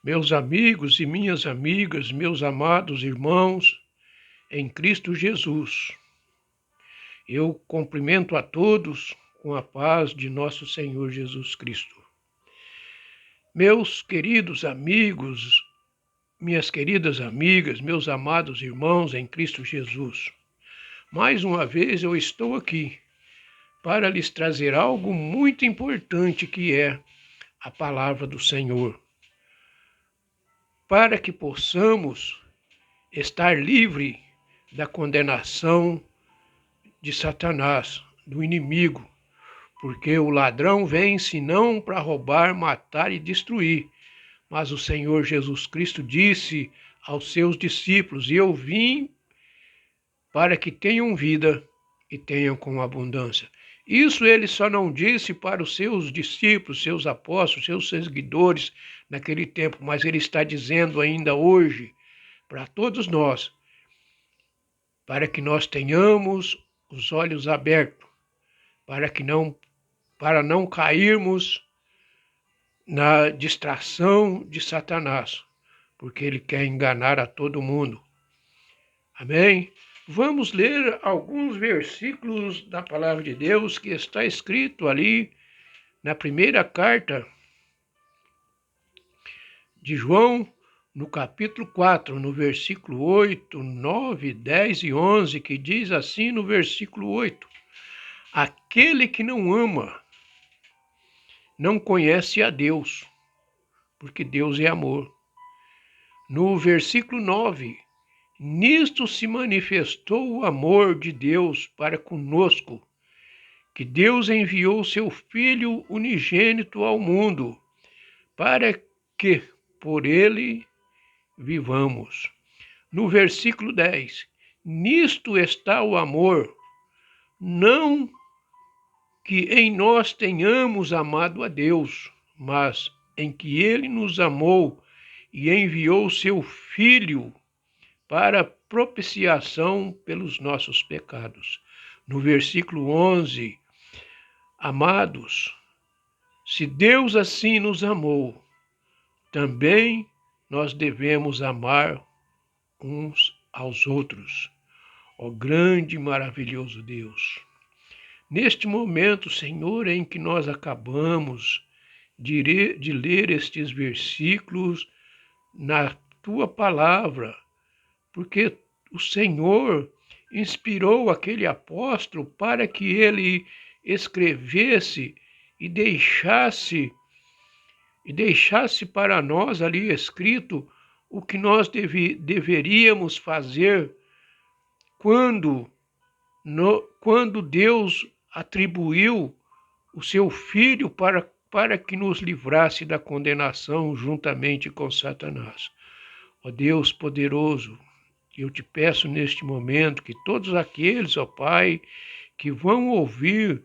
Meus amigos e minhas amigas, meus amados irmãos, em Cristo Jesus, eu cumprimento a todos com a paz de nosso Senhor Jesus Cristo. Meus queridos amigos, minhas queridas amigas, meus amados irmãos em Cristo Jesus, mais uma vez eu estou aqui para lhes trazer algo muito importante que é a palavra do Senhor, para que possamos estar livre da condenação de Satanás, do inimigo, porque o ladrão vem senão para roubar, matar e destruir. Mas o Senhor Jesus Cristo disse aos seus discípulos: eu vim para que tenham vida e tenham com abundância. Isso ele só não disse para os seus discípulos, seus apóstolos, seus seguidores naquele tempo, mas ele está dizendo ainda hoje para todos nós, para que nós tenhamos os olhos abertos, para não cairmos na distração de Satanás, porque ele quer enganar a todo mundo. Amém? Vamos ler alguns versículos da palavra de Deus que está escrito ali na primeira carta de João, no capítulo 4, no versículo 8, 9, 10 e 11, que diz assim no versículo 8: aquele que não ama não conhece a Deus, porque Deus é amor. No versículo 9, nisto se manifestou o amor de Deus para conosco, que Deus enviou seu Filho unigênito ao mundo, para que por ele vivamos. No versículo 10, nisto está o amor, não que em nós tenhamos amado a Deus, mas em que ele nos amou e enviou seu Filho para propiciação pelos nossos pecados. No versículo 11, amados, se Deus assim nos amou, também nós devemos amar uns aos outros. Ó grande e maravilhoso Deus! Neste momento, Senhor, em que nós acabamos de ler estes versículos na Tua palavra, porque o Senhor inspirou aquele apóstolo para que ele escrevesse e deixasse para nós ali escrito o que nós deveríamos fazer quando Deus atribuiu o seu Filho para que nos livrasse da condenação juntamente com Satanás. Ó Deus poderoso, eu te peço neste momento que todos aqueles, ó Pai, que vão ouvir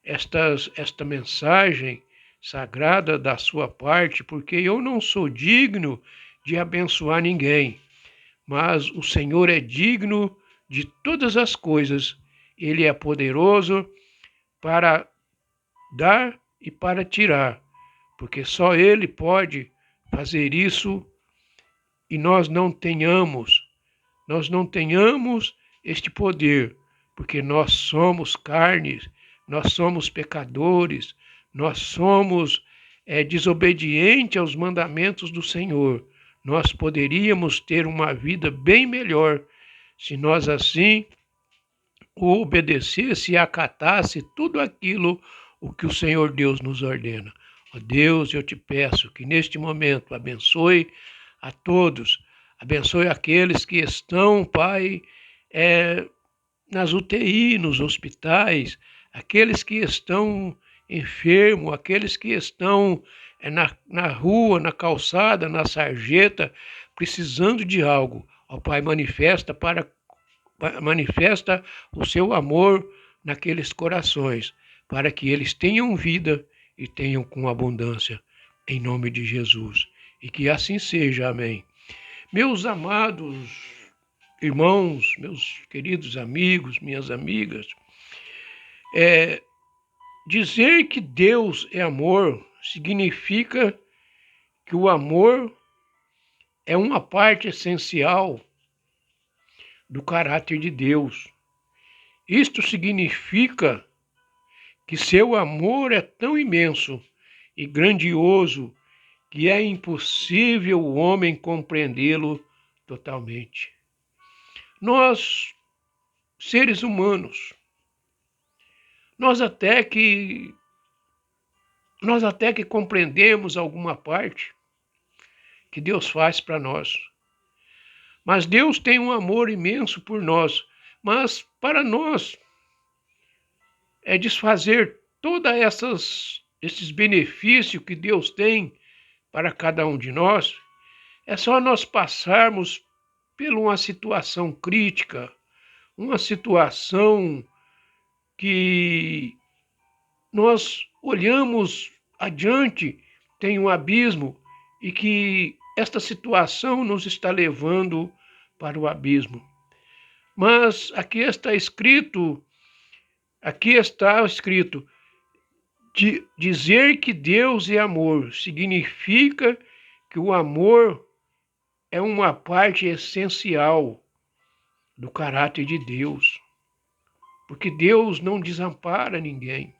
esta mensagem sagrada da sua parte, porque eu não sou digno de abençoar ninguém, mas o Senhor é digno de todas as coisas. Ele é poderoso para dar e para tirar, porque só Ele pode fazer isso e nós não tenhamos este poder, porque nós somos carnes, nós somos pecadores, nós somos desobedientes aos mandamentos do Senhor. Nós poderíamos ter uma vida bem melhor se nós assim o obedecesse e acatasse tudo aquilo o que o Senhor Deus nos ordena. Ó Deus, eu te peço que neste momento abençoe a todos, abençoe aqueles que estão, Pai, nas UTI, nos hospitais, aqueles que estão enfermos, aqueles que estão na rua, na calçada, na sarjeta, precisando de algo. Ó Pai, manifesta o seu amor naqueles corações, para que eles tenham vida e tenham com abundância, em nome de Jesus. E que assim seja, amém. Meus amados irmãos, meus queridos amigos, minhas amigas, dizer que Deus é amor significa que o amor é uma parte essencial do caráter de Deus. Isto significa que seu amor é tão imenso e grandioso que é impossível o homem compreendê-lo totalmente. Nós, seres humanos, nós até que compreendemos alguma parte que Deus faz para nós. Mas Deus tem um amor imenso por nós. Mas para nós é desfazer todos esses benefícios que Deus tem para cada um de nós. É só nós passarmos por uma situação crítica, uma situação que nós olhamos adiante, tem um abismo e que esta situação nos está levando para o abismo. Mas aqui está escrito, dizer que Deus é amor significa que o amor é uma parte essencial do caráter de Deus. Porque Deus não desampara ninguém.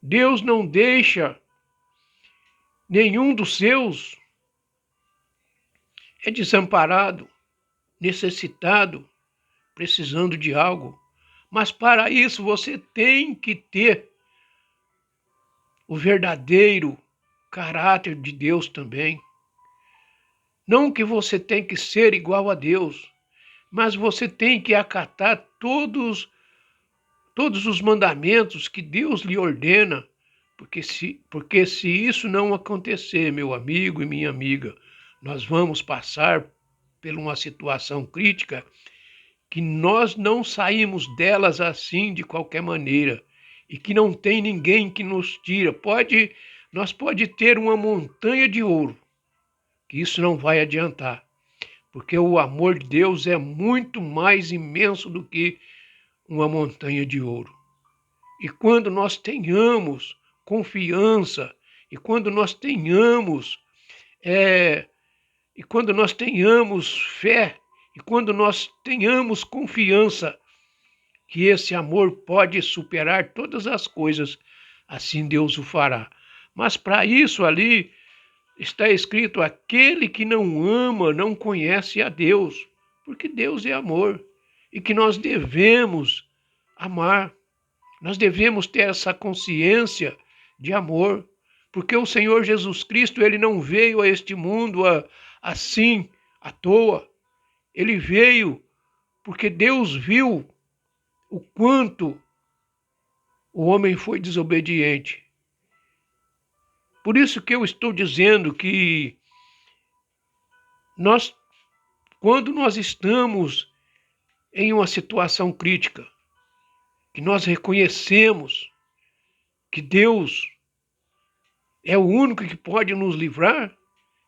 Deus não deixa nenhum dos seus desamparado, necessitado, precisando de algo. Mas para isso você tem que ter o verdadeiro caráter de Deus também. Não que você tem que ser igual a Deus, mas você tem que acatar todos os mandamentos que Deus lhe ordena, porque se isso não acontecer, meu amigo e minha amiga, nós vamos passar por uma situação crítica que nós não saímos delas assim de qualquer maneira e que não tem ninguém que nos tira. Nós pode ter uma montanha de ouro, que isso não vai adiantar, porque o amor de Deus é muito mais imenso do que uma montanha de ouro. E quando nós tenhamos confiança, e quando nós tenhamos fé, e quando nós tenhamos confiança que esse amor pode superar todas as coisas, assim Deus o fará. Mas para isso ali está escrito: aquele que não ama não conhece a Deus, porque Deus é amor e que nós devemos amar. Nós devemos ter essa consciência de amor, porque o Senhor Jesus Cristo, ele não veio a este mundo assim, à toa. Ele veio porque Deus viu o quanto o homem foi desobediente. Por isso que eu estou dizendo que quando nós estamos em uma situação crítica, que nós reconhecemos que Deus é o único que pode nos livrar,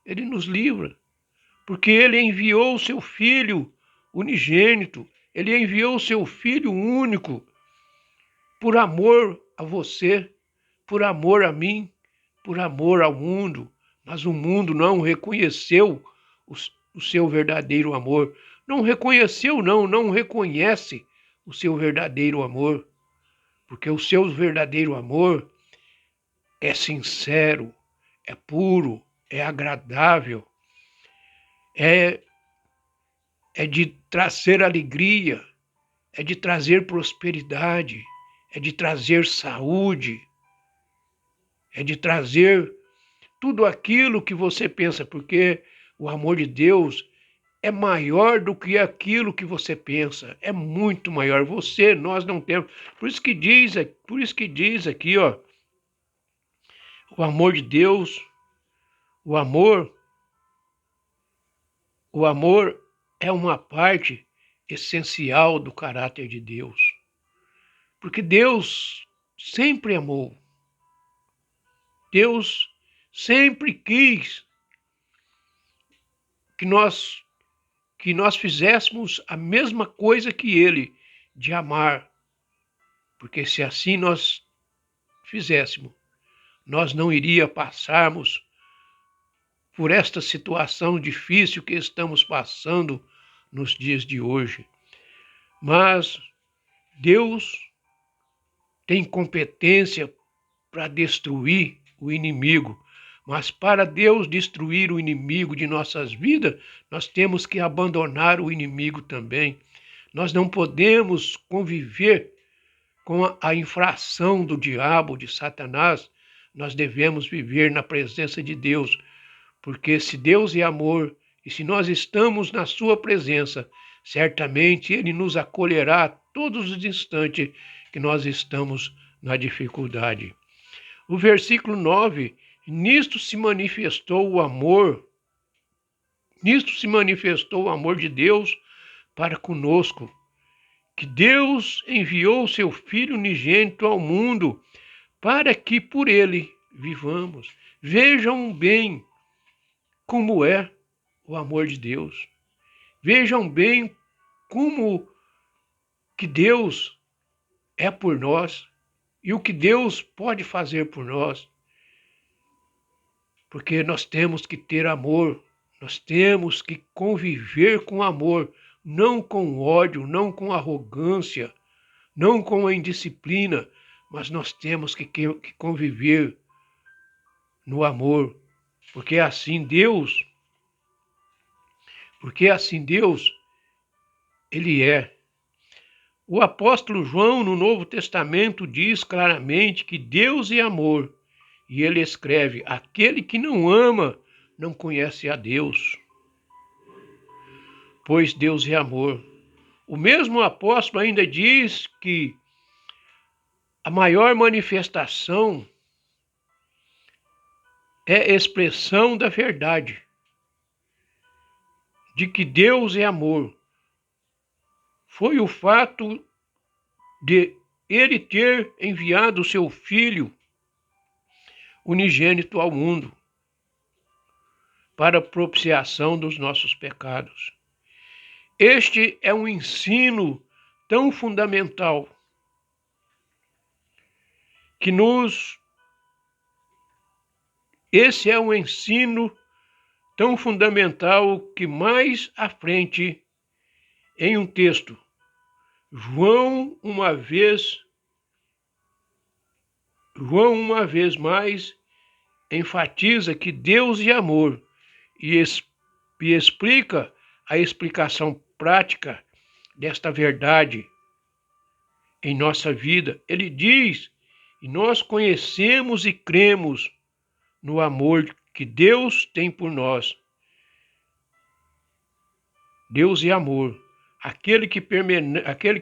ele nos livra. Porque ele enviou o seu Filho unigênito, ele enviou o seu Filho único por amor a você, por amor a mim, por amor ao mundo. Mas o mundo não reconheceu o seu verdadeiro amor. Não reconheceu, não reconhece o seu verdadeiro amor. Porque o seu verdadeiro amor é sincero, é puro, é agradável, é de trazer alegria, é de trazer prosperidade, é de trazer saúde, é de trazer tudo aquilo que você pensa, porque o amor de Deus é maior do que aquilo que você pensa, é muito maior. Nós não temos. Por isso que diz aqui, ó, o amor de Deus, o amor é uma parte essencial do caráter de Deus. Porque Deus sempre amou. Deus sempre quis que nós fizéssemos a mesma coisa que Ele, de amar. Porque se assim nós fizéssemos, nós não iríamos passarmos por esta situação difícil que estamos passando nos dias de hoje. Mas Deus tem competência para destruir o inimigo. Mas para Deus destruir o inimigo de nossas vidas, nós temos que abandonar o inimigo também. Nós não podemos conviver com a infração do diabo, de Satanás. Nós devemos viver na presença de Deus, porque se Deus é amor e se nós estamos na sua presença, certamente Ele nos acolherá todos os instantes que nós estamos na dificuldade. O versículo 9, nisto se manifestou o amor de Deus para conosco, que Deus enviou seu Filho unigênito ao mundo para que por ele vivamos. Vejam bem como é o amor de Deus. Vejam bem como que Deus é por nós e o que Deus pode fazer por nós. Porque nós temos que ter amor, nós temos que conviver com amor, não com ódio, não com arrogância, não com a indisciplina, mas nós temos que conviver no amor, porque assim Deus, Ele é. O apóstolo João, no Novo Testamento, diz claramente que Deus é amor, e ele escreve: aquele que não ama não conhece a Deus, pois Deus é amor. O mesmo apóstolo ainda diz que a maior manifestação é expressão da verdade, de que Deus é amor. Foi o fato de Ele ter enviado o seu Filho unigênito ao mundo para a propiciação dos nossos pecados. Este é um ensino tão fundamental Esse é um ensino tão fundamental que mais à frente, em um texto, João uma vez mais enfatiza que Deus é amor e explica a explicação prática desta verdade em nossa vida. Ele diz: e nós conhecemos e cremos no amor que Deus tem por nós. Deus é amor. Aquele que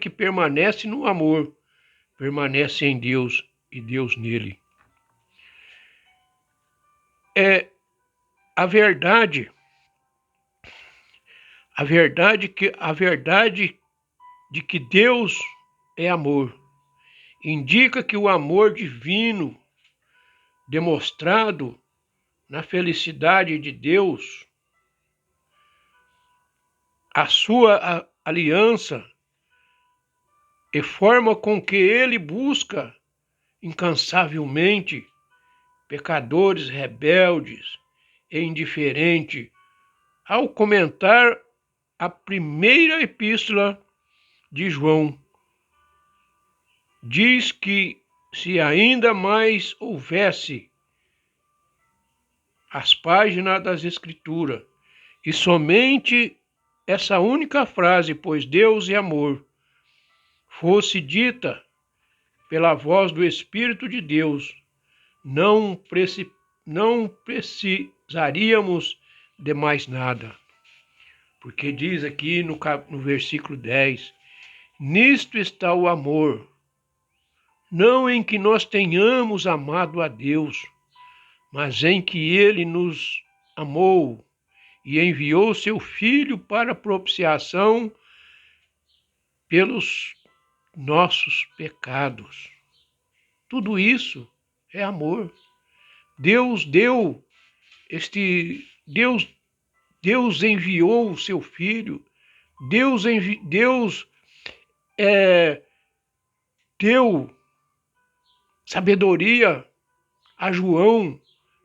permanece no amor, permanece em Deus e Deus nele. A verdade de que Deus é amor indica que o amor divino demonstrado na felicidade de Deus, a sua aliança e forma com que Ele busca incansavelmente pecadores rebeldes e indiferentes. Ao comentar a primeira epístola de João, diz que se ainda mais houvesse as páginas das Escrituras e somente essa única frase, pois Deus é amor, fosse dita pela voz do Espírito de Deus, não precisaríamos de mais nada. Porque diz aqui no versículo 10, nisto está o amor, não em que nós tenhamos amado a Deus, mas em que Ele nos amou e enviou seu Filho para propiciação pelos nossos pecados. Tudo isso é amor. Deus enviou o seu Filho. Deus deu sabedoria a João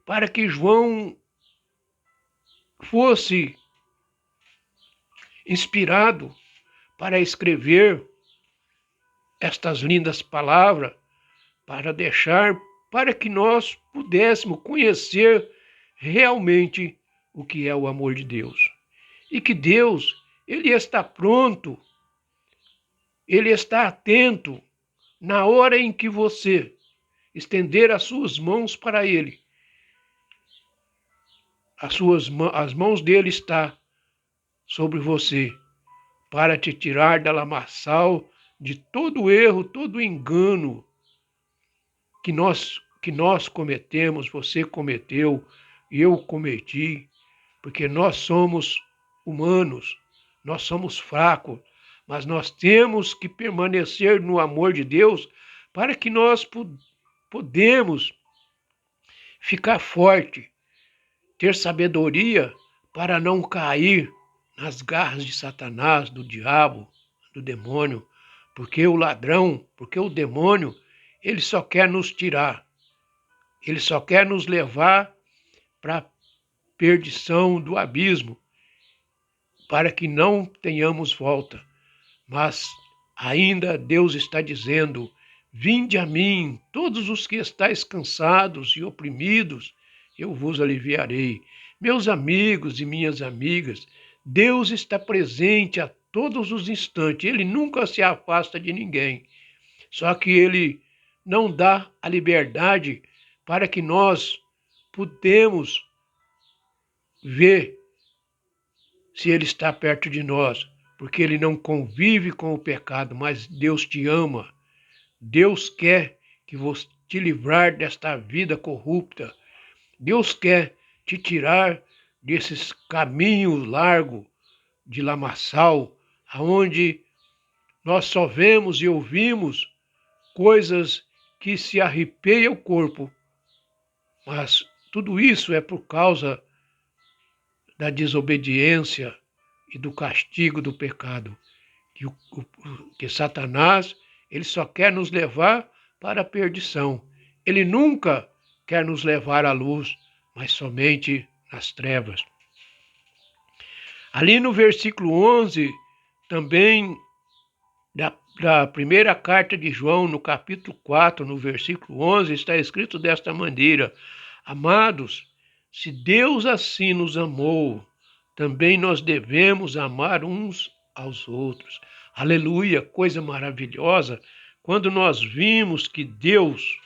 para que João fosse inspirado para escrever estas lindas palavras, para que nós pudéssemos conhecer realmente o que é o amor de Deus. E que Deus, Ele está pronto, Ele está atento na hora em que você estender as suas mãos para Ele. As mãos dele estão sobre você, para te tirar da lamaçal de todo erro, todo engano que nós cometemos, você cometeu, eu cometi, porque nós somos humanos, nós somos fracos, mas nós temos que permanecer no amor de Deus para que nós podemos ficar forte, ter sabedoria para não cair nas garras de Satanás, do diabo, do demônio, porque o ladrão, porque o demônio, ele só quer nos tirar, ele só quer nos levar para a perdição do abismo, para que não tenhamos volta. Mas ainda Deus está dizendo: vinde a mim, todos os que estáis cansados e oprimidos, eu vos aliviarei. Meus amigos e minhas amigas, Deus está presente a todos os instantes, Ele nunca se afasta de ninguém. Só que Ele não dá a liberdade para que nós podemos ver se Ele está perto de nós, porque Ele não convive com o pecado, mas Deus te ama. Deus quer que você te livrar desta vida corrupta. Deus quer te tirar desses caminhos largos de lamaçal, aonde nós só vemos e ouvimos coisas que se arrepeiam o corpo. Mas tudo isso é por causa da desobediência e do castigo do pecado. Que Satanás, ele só quer nos levar para a perdição. Ele nunca quer nos levar à luz, mas somente nas trevas. Ali no versículo 11, também da primeira carta de João, no capítulo 4, no versículo 11, está escrito desta maneira: amados, se Deus assim nos amou, também nós devemos amar uns aos outros. Aleluia, coisa maravilhosa, quando nós vimos que Deus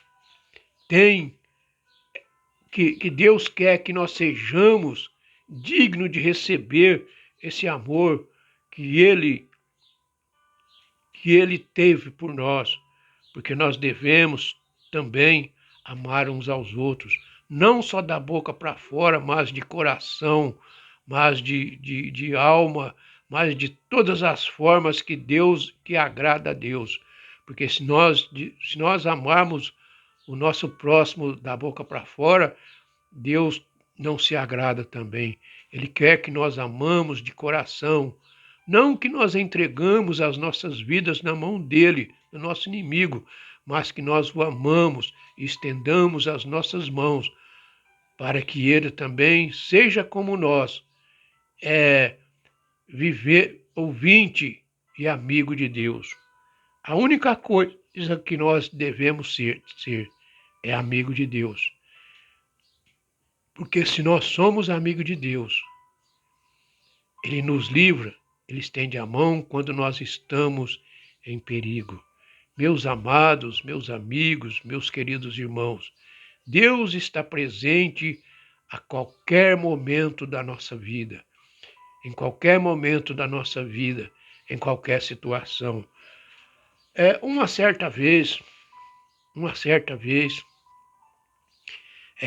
que Deus quer que nós sejamos dignos de receber esse amor que Ele teve por nós, porque nós devemos também amar uns aos outros, não só da boca para fora, mas de coração, mas de alma, mas de todas as formas que agrada a Deus. Porque se nós amarmos o nosso próximo da boca para fora, Deus não se agrada também. Ele quer que nós amamos de coração, não que nós entregamos as nossas vidas na mão dele, do nosso inimigo, mas que nós o amamos e estendamos as nossas mãos para que ele também seja como nós, viver ouvinte e amigo de Deus. A única coisa que nós devemos ser é amigo de Deus. Porque se nós somos amigos de Deus, Ele nos livra, Ele estende a mão quando nós estamos em perigo. Meus amados, meus amigos, meus queridos irmãos, Deus está presente a qualquer momento da nossa vida, em qualquer momento da nossa vida, em qualquer situação. Uma certa vez,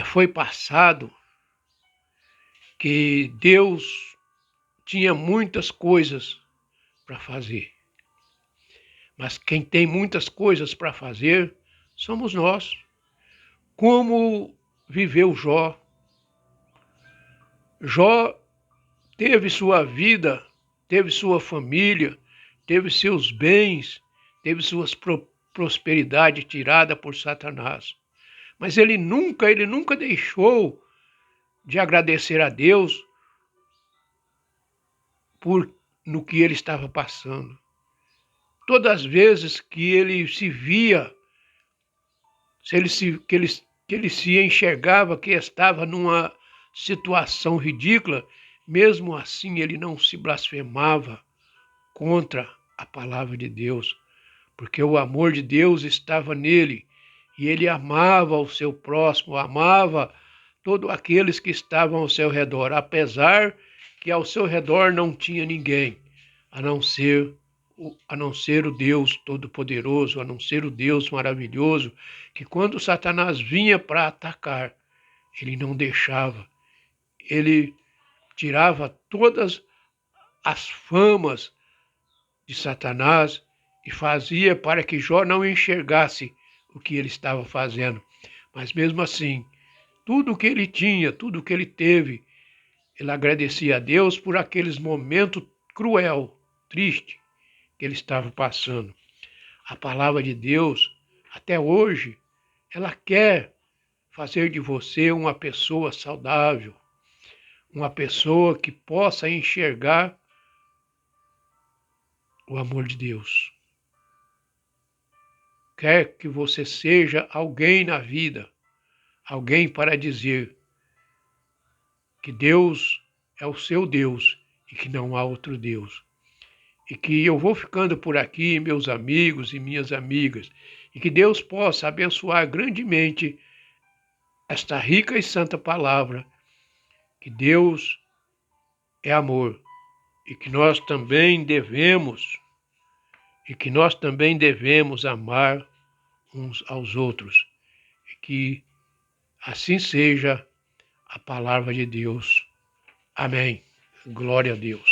foi passado que Deus tinha muitas coisas para fazer. Mas quem tem muitas coisas para fazer somos nós. Como viveu Jó? Jó teve sua vida, teve sua família, teve seus bens, teve suas prosperidade tirada por Satanás. Mas ele nunca deixou de agradecer a Deus no que ele estava passando. Todas as vezes que ele se via, que ele se enxergava que estava numa situação ridícula, mesmo assim ele não se blasfemava contra a palavra de Deus, porque o amor de Deus estava nele e ele amava o seu próximo, amava todos aqueles que estavam ao seu redor, apesar que ao seu redor não tinha ninguém, a não ser o Deus Todo-Poderoso, a não ser o Deus maravilhoso, que quando Satanás vinha para atacar, ele não deixava, ele tirava todas as famas de Satanás e fazia para que Jó não enxergasse o que ele estava fazendo. Mas mesmo assim, tudo o que ele tinha, tudo o que ele teve, ele agradecia a Deus por aqueles momentos cruel, triste que ele estava passando. A palavra de Deus, até hoje, ela quer fazer de você uma pessoa saudável, uma pessoa que possa enxergar o amor de Deus. Quer que você seja alguém na vida, alguém para dizer que Deus é o seu Deus e que não há outro Deus. E que eu vou ficando por aqui, meus amigos e minhas amigas, e que Deus possa abençoar grandemente esta rica e santa palavra, que Deus é amor e que nós também devemos amar uns aos outros. E que assim seja a palavra de Deus. Amém. Glória a Deus.